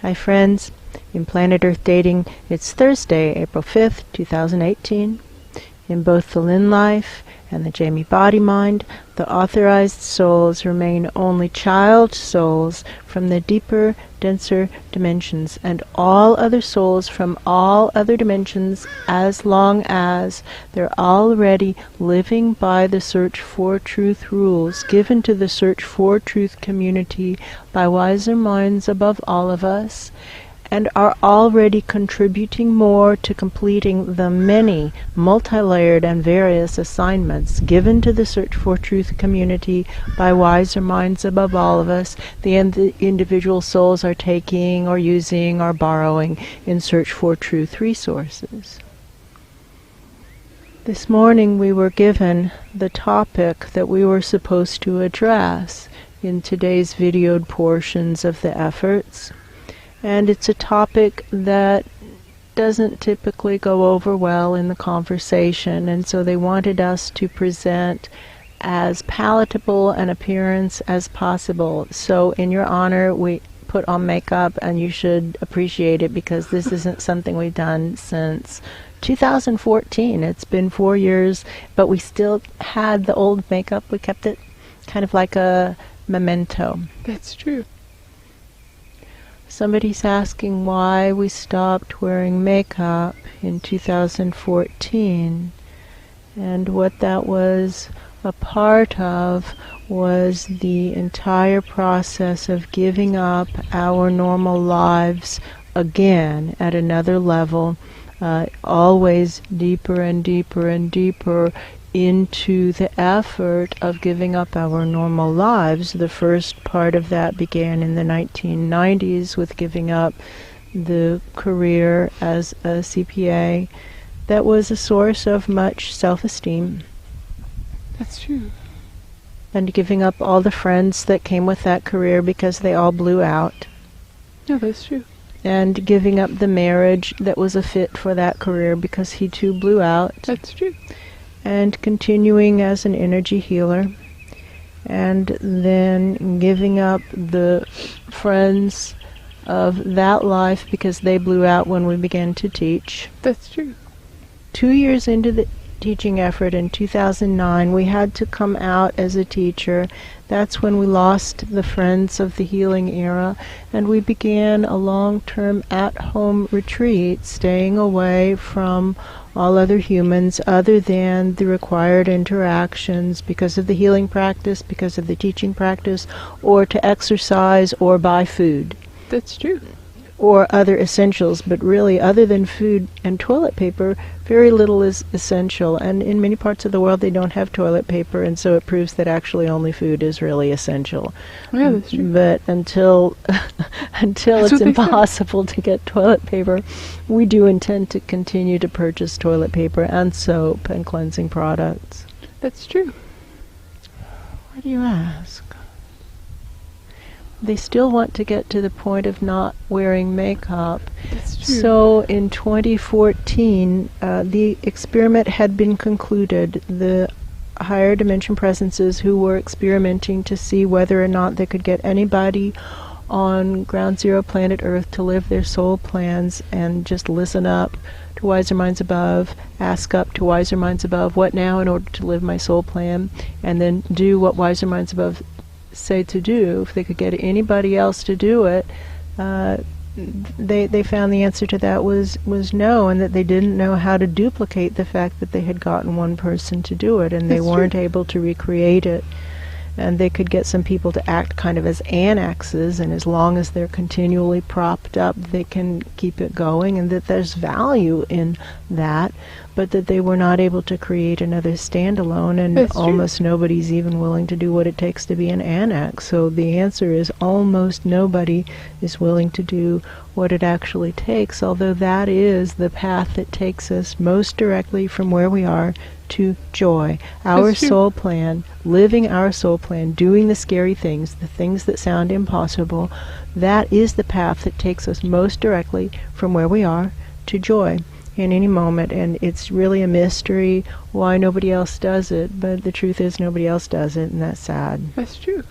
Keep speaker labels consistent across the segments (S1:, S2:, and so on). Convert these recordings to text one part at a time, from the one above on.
S1: Hi friends, in Planet Earth Dating, it's Thursday, April 5th, 2018. In both the Lynn life and the Jamie body mind, the authorized souls remain only child souls from the deeper, denser dimensions, and all other souls from all other dimensions, as long as they're already living by the Search for Truth rules given to the Search for Truth community by wiser minds above all of us, and are already contributing more to completing the many multi-layered and various assignments given to the Search for Truth community by wiser minds above all of us, the individual souls are taking or using or borrowing in Search for Truth resources. This morning we were given the topic that we were supposed to address in today's videoed portions of the efforts. And it's a topic that doesn't typically go over well in the conversation, and so they wanted us to present as palatable an appearance as possible. So in your honor, we put on makeup, and you should appreciate it because this isn't something we've done since 2014. It's been 4 years, but we still had the old makeup. We kept it kind of like a memento.
S2: That's true.
S1: Somebody's asking why we stopped wearing makeup in 2014, and what that was a part of was the entire process of giving up our normal lives again at another level, always deeper and deeper and deeper into the effort of giving up our normal lives. The first part of that began in the 1990s with giving up the career as a CPA that was a source of much self-esteem.
S2: That's true.
S1: And giving up all the friends that came with that career because they all blew out.
S2: No, that's true.
S1: And giving up the marriage that was a fit for that career because he too blew out.
S2: That's true.
S1: And continuing as an energy healer, and then giving up the friends of that life because they blew out when we began to teach.
S2: That's true.
S1: 2 years into the teaching effort in 2009, we had to come out as a teacher. That's when we lost the friends of the healing era, and we began a long-term at-home retreat, staying away from all other humans other than the required interactions because of the healing practice, because of the teaching practice, or to exercise or buy food.
S2: That's true.
S1: Or other essentials, but really other than food and toilet paper, very little is essential. And in many parts of the world they don't have toilet paper, and so it proves that actually only food is really essential.
S2: Yeah, that's true.
S1: But until it's impossible to get toilet paper, we do intend to continue to purchase toilet paper and soap and cleansing products.
S2: That's true.
S1: Why do you ask? They still want to get to the point of not wearing makeup.
S2: That's true.
S1: So in 2014, the experiment had been concluded. The higher dimension presences who were experimenting to see whether or not they could get anybody on Ground Zero planet Earth to live their soul plans and just listen up to wiser minds above, ask up to wiser minds above, what now in order to live my soul plan, and then do what wiser minds above say to do. If they could get anybody else to do it, they found the answer to that was no, and that they didn't know how to duplicate the fact that they had gotten one person to do it, and they weren't able to recreate it. And they could get some people to act kind of as annexes, and as long as they're continually propped up, they can keep it going, and that there's value in that, but that they were not able to create another standalone, and almost nobody's even willing to do what it takes to be an annex. So the answer is almost nobody is willing to do what it actually takes, although that is the path that takes us most directly from where we are to joy. Our soul plan, living our soul plan, doing the scary things, the things that sound impossible, that is the path that takes us most directly from where we are to joy in any moment. And it's really a mystery why nobody else does it, but the truth is nobody else does it, and that's sad.
S2: That's true.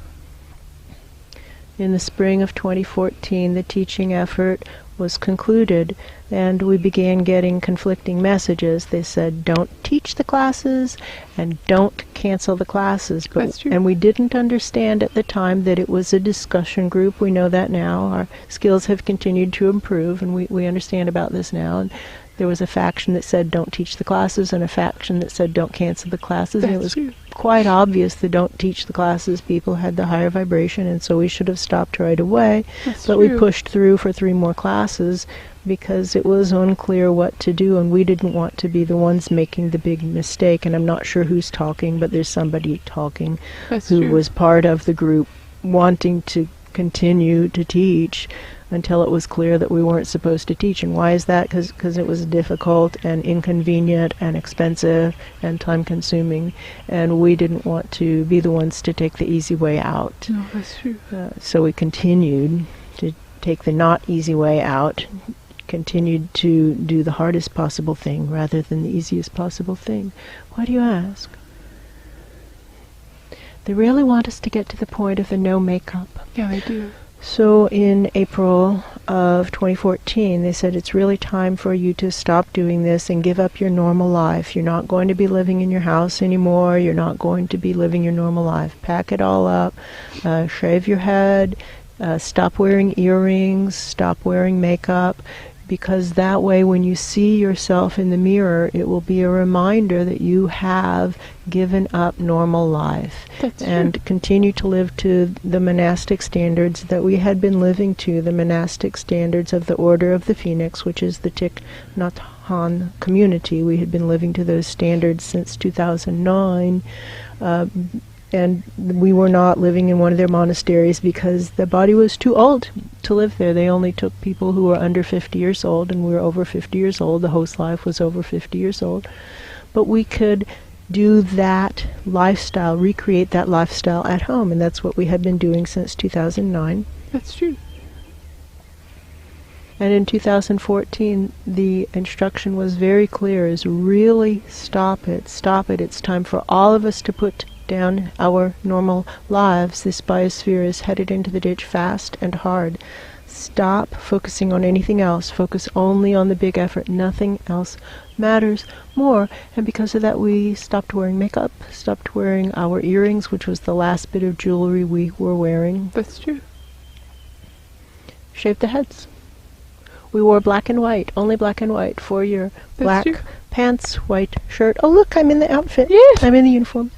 S1: in the spring of 2014, the teaching effort was concluded, and we began getting conflicting messages. They said, don't teach the classes and don't cancel the classes.
S2: That's true.
S1: And we didn't understand at the time that it was a discussion group. We know that now. Our skills have continued to improve, and we understand about this now. And there was a faction that said, don't teach the classes, and a faction that said, don't cancel the classes. And it was quite obvious the don't teach the classes people had the higher vibration, and so we should have stopped right away. But we pushed through for 3 more classes because it was unclear what to do, and we didn't want to be the ones making the big mistake. And I'm not sure who's talking, but there's somebody talking who was part of the group wanting to continue to teach until it was clear that we weren't supposed to teach. And why is that? Because it was difficult and inconvenient and expensive and time-consuming, and we didn't want to be the ones to take the easy way out.
S2: No, that's true.
S1: So we continued to take the not easy way out, continued to do the hardest possible thing rather than the easiest possible thing. Why do you ask? They really want us to get to the point of the no makeup.
S2: Yeah, they do.
S1: So in April of 2014, they said it's really time for you to stop doing this and give up your normal life. You're not going to be living in your house anymore. You're not going to be living your normal life. Pack it all up. Shave your head. Stop wearing earrings. Stop wearing makeup. Because that way, when you see yourself in the mirror, it will be a reminder that you have given up normal life. And continue to live to the monastic standards that we had been living to, the monastic standards of the Order of the Phoenix, which is the Thich Nhat Hanh community. We had been living to those standards since 2009. And we were not living in one of their monasteries because the body was too old to live there. They only took people who were under 50 years old, and we were over 50 years old. The host life was over 50 years old. But we could do that lifestyle, recreate that lifestyle at home, and that's what we had been doing since 2009.
S2: That's true.
S1: And in 2014, the instruction was very clear, is really stop it, stop it. It's time for all of us to put down our normal lives. This biosphere is headed into the ditch fast and hard. Stop focusing on anything else. Focus only on the big effort. Nothing else matters more. And because of that, we stopped wearing makeup, stopped wearing our earrings, which was the last bit of jewelry we were wearing.
S2: That's true.
S1: Shaved the heads. We wore black and white, only black and white, for your black pants, white shirt. Oh, look, I'm in the outfit.
S2: Yes.
S1: I'm in the uniform.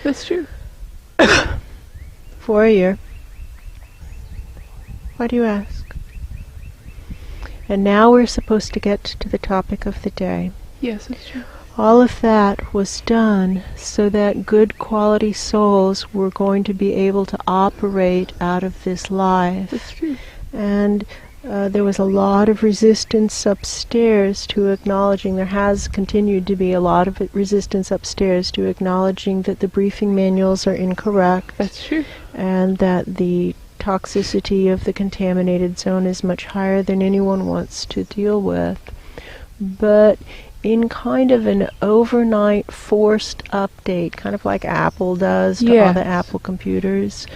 S2: That's true.
S1: For a year. Why do you ask? And now we're supposed to get to the topic of the day.
S2: Yes, that's true.
S1: All of that was done so that good quality souls were going to be able to operate out of this life.
S2: That's true.
S1: And there was a lot of resistance upstairs to acknowledging, there has continued to be a lot of resistance upstairs to acknowledging that the briefing manuals are incorrect.
S2: That's true.
S1: And that the toxicity of the contaminated zone is much higher than anyone wants to deal with. But in kind of an overnight forced update, kind of like Apple does to all the Apple computers,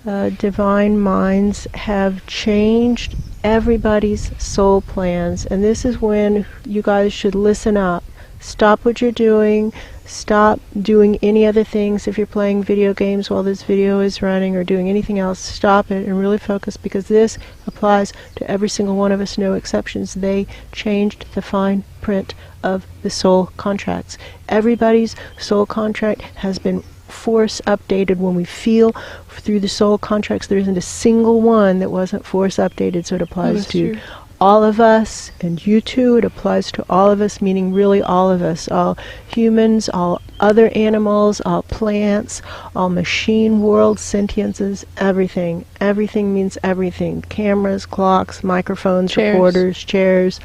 S1: divine minds have changed everybody's soul plans. And this is when you guys should listen up. Stop what you're doing. Stop doing any other things. If you're playing video games while this video is running or doing anything else, stop it and really focus, because this applies to every single one of us, no exceptions. They changed the fine print of the soul contracts. Everybody's soul contract has been force updated. When we feel through the soul contracts, there isn't a single one that wasn't force updated, so it applies to all of us, and you too. It applies to all of us, meaning really all of us, all humans, all other animals, all plants, all machine world sentiences, everything. Everything means everything. Cameras, clocks, microphones, recorders, chairs.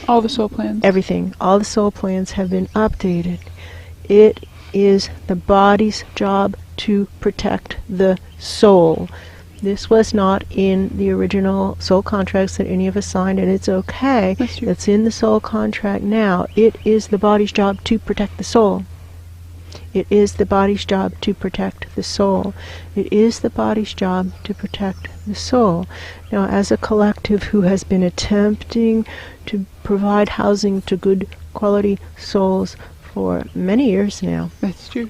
S2: All the soul plans.
S1: Everything. All the soul plans have been updated. It is the body's job to protect the soul. This was not in the original soul contracts that any of us signed, and it's okay. It's in the soul contract now. It is the body's job to protect the soul. It is the body's job to protect the soul. It is the body's job to protect the soul. Now, as a collective who has been attempting to provide housing to good quality souls for many years now,
S2: That's true.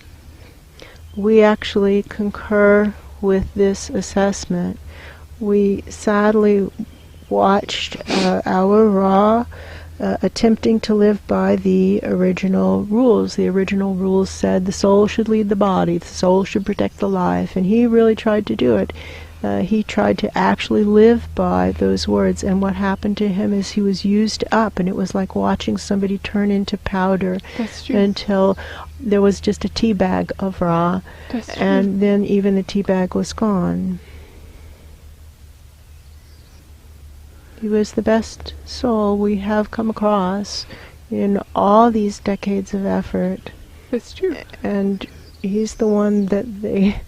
S1: we actually concur with this assessment. We sadly watched our Ra attempting to live by the original rules. The original rules said the soul should lead the body, the soul should protect the life, and he really tried to do it. He tried to actually live by those words, and what happened to him is he was used up, and it was like watching somebody turn into powder.
S2: That's true.
S1: Until there was just a tea bag of Ra,
S2: That's true.
S1: and then even the tea bag was gone. He was the best soul we have come across in all these decades of effort.
S2: That's true.
S1: And he's the one that they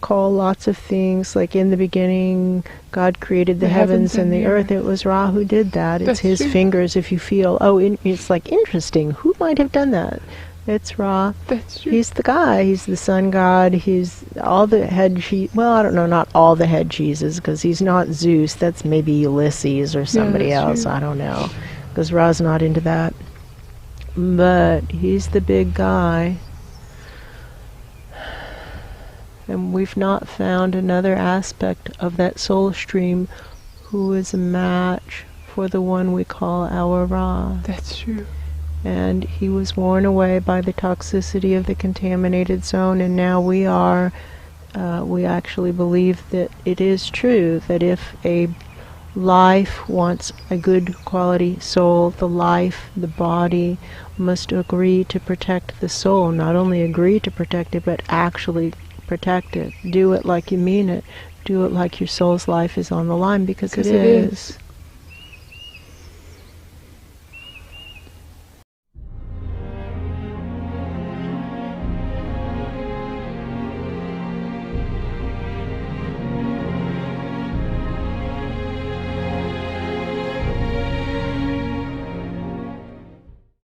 S1: call lots of things, like in the beginning, God created the heavens and the earth. It was Ra who did that. It's
S2: That's
S1: his
S2: true.
S1: fingers, if you feel, it's like interesting. Who might have done that? It's Ra.
S2: That's true.
S1: He's the guy. He's the sun god. He's all the head well, I don't know, not all the head cheeses, because he's not Zeus. That's maybe Ulysses or somebody
S2: that's
S1: else.
S2: true.
S1: I don't know, because Ra's not into that. But he's the big guy. And we've not found another aspect of that soul stream who is a match for the one we call our Ra.
S2: That's true.
S1: And he was worn away by the toxicity of the contaminated zone, and now we actually believe that it is true that if a life wants a good quality soul, the body must agree to protect the soul. Not only agree to protect it, but actually protect it. Do it like you mean it. Do it like your soul's life is on the line, because it is.